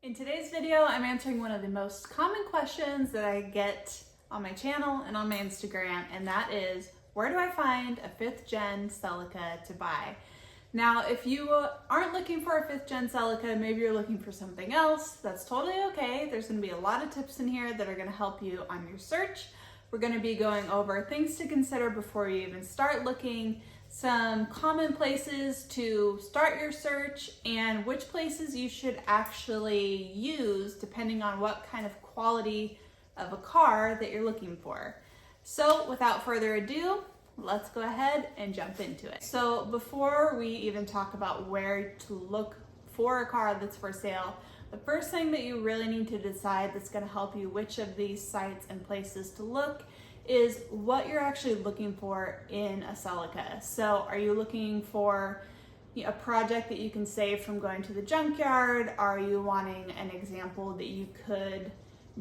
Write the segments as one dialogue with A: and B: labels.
A: In today's video, I'm answering one of the most common questions that I get on my channel and on my Instagram, and that is, where do I find a 5th gen Celica to buy? Now, if you aren't looking for a 5th gen Celica, maybe you're looking for something else, that's totally okay. There's gonna be a lot of tips in here that are gonna help you on your search. We're gonna be going over things to consider before you even start looking, some common places to start your search, and which places you should actually use depending on what kind of quality of a car that you're looking for. So without further ado, let's go ahead and jump into it. So before we even talk about where to look for a car that's for sale, the first thing that you really need to decide that's going to help you which of these sites and places to look is what you're actually looking for in a Celica. So are you looking for a project that you can save from going to the junkyard? Are you wanting an example that you could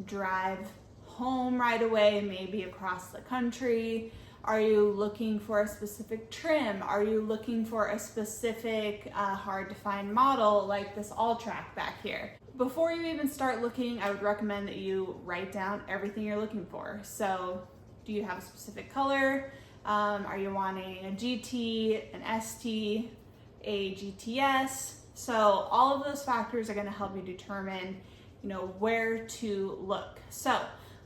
A: drive home right away, maybe across the country? Are you looking for a specific trim? Are you looking for a specific hard to find model like this AllTrac back here? Before you even start looking, I would recommend that you write down everything you're looking for. So do you have a specific color? Are you wanting a GT, an ST, a GTS? So all of those factors are going to help you determine, where to look. So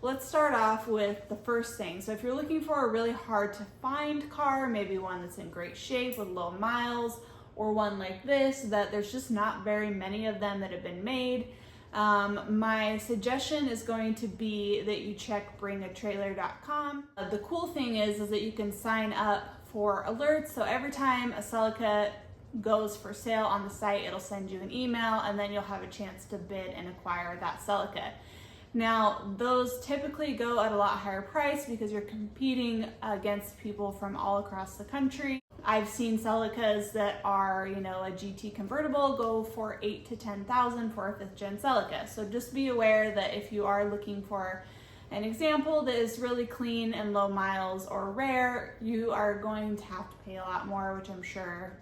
A: let's start off with the first thing. So if you're looking for a really hard to find car, maybe one that's in great shape with low miles, or one like this, that there's just not very many of them that have been made, my suggestion is going to be that you check bringatrailer.com. The cool thing is that you can sign up for alerts. So every time a Celica goes for sale on the site, it'll send you an email, and then you'll have a chance to bid and acquire that Celica. Now, those typically go at a lot higher price because you're competing against people from all across the country. I've seen Celicas that are, a GT convertible go for $8,000 to $10,000 for a 5th gen Celica. So just be aware that if you are looking for an example that is really clean and low miles or rare, you are going to have to pay a lot more, which I'm sure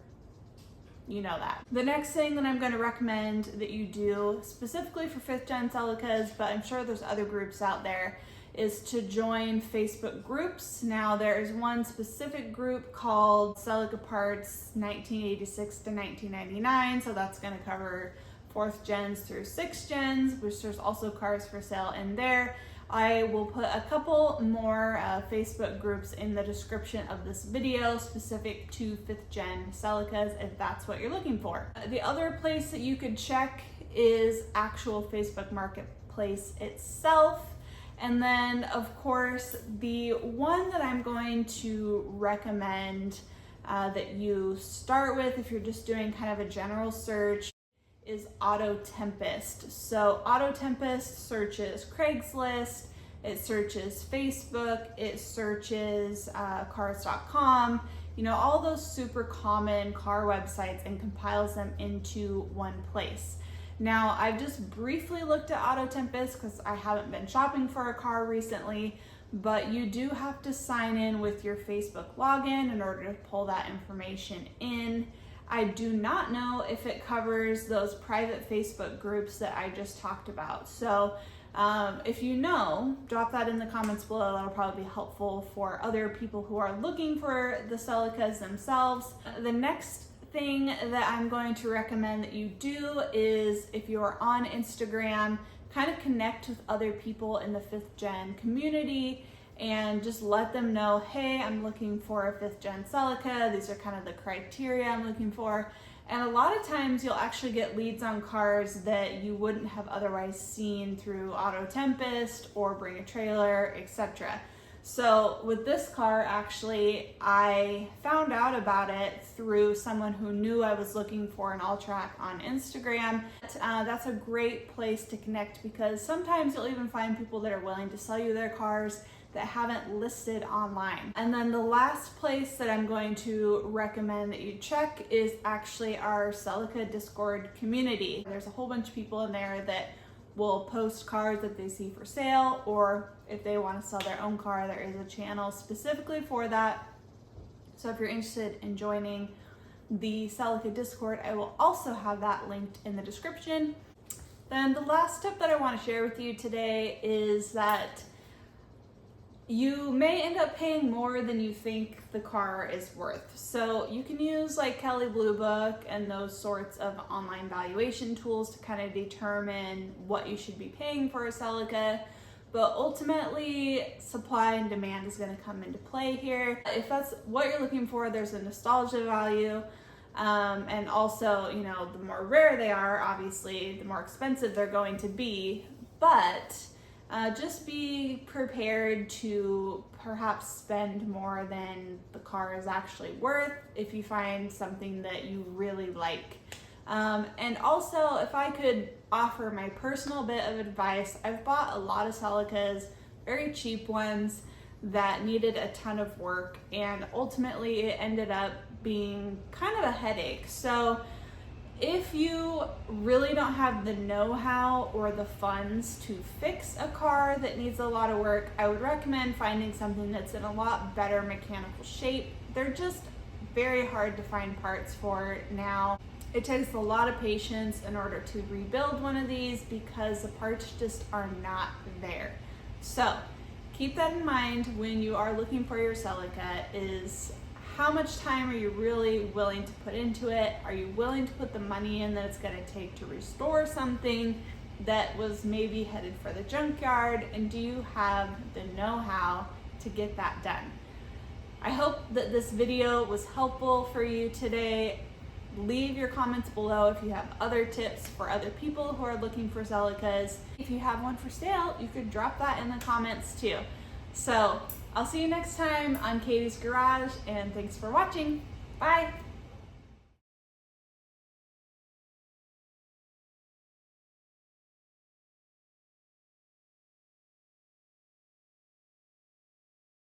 A: you know that. The next thing that I'm going to recommend that you do specifically for 5th gen Celicas, but I'm sure there's other groups out there, is to join Facebook groups. Now there is one specific group called Celica Parts 1986 to 1999, so that's going to cover 4th gens through 6th gens, which there's also cars for sale in there. I will put a couple more Facebook groups in the description of this video specific to 5th gen Celicas if that's what you're looking for. The other place that you could check is actual Facebook Marketplace itself. And then of course, the one that I'm going to recommend that you start with if you're just doing kind of a general search is Auto Tempest. So Auto Tempest searches Craigslist, it searches Facebook, it searches cars.com, all those super common car websites, and compiles them into one place. Now, I've just briefly looked at Auto Tempest because I haven't been shopping for a car recently, but you do have to sign in with your Facebook login in order to pull that information in. I do not know if it covers those private Facebook groups that I just talked about. So if you know, drop that in the comments below. That'll probably be helpful for other people who are looking for the Celicas themselves. The next thing that I'm going to recommend that you do is, if you're on Instagram, kind of connect with other people in the 5th gen community and just let them know, hey, I'm looking for a 5th gen Celica. These are kind of the criteria I'm looking for. And a lot of times you'll actually get leads on cars that you wouldn't have otherwise seen through Auto Tempest or Bring a Trailer, etc. So with this car, actually, I found out about it through someone who knew I was looking for an AllTrac on Instagram. That's a great place to connect because sometimes you'll even find people that are willing to sell you their cars that haven't listed online. And then the last place that I'm going to recommend that you check is actually our Celica Discord community. There's a whole bunch of people in there that will post cars that they see for sale, or if they want to sell their own car, there is a channel specifically for that. So if you're interested in joining the Celica Discord, I will also have that linked in the description. Then the last tip that I want to share with you today is that you may end up paying more than you think the car is worth. So you can use like Kelley Blue Book and those sorts of online valuation tools to kind of determine what you should be paying for a Celica. But ultimately, supply and demand is going to come into play here. If that's what you're looking for, there's a nostalgia value. And also, you know, the more rare they are, obviously, the more expensive they're going to be. But just be prepared to perhaps spend more than the car is actually worth if you find something that you really like. And also, if I could offer my personal bit of advice, I've bought a lot of Celicas, very cheap ones that needed a ton of work, and ultimately it ended up being kind of a headache. So if you really don't have the know-how or the funds to fix a car that needs a lot of work, I would recommend finding something that's in a lot better mechanical shape. They're just very hard to find parts for now. It takes a lot of patience in order to rebuild one of these because the parts just are not there. So keep that in mind when you are looking for your Celica, is how much time are you really willing to put into it? Are you willing to put the money in that it's going to take to restore something that was maybe headed for the junkyard? And do you have the know-how to get that done? I hope that this video was helpful for you today. Leave your comments below if you have other tips for other people who are looking for Celicas. If you have one for sale, you could drop that in the comments too. So I'll see you next time on Katie's Garage, and thanks for watching. Bye.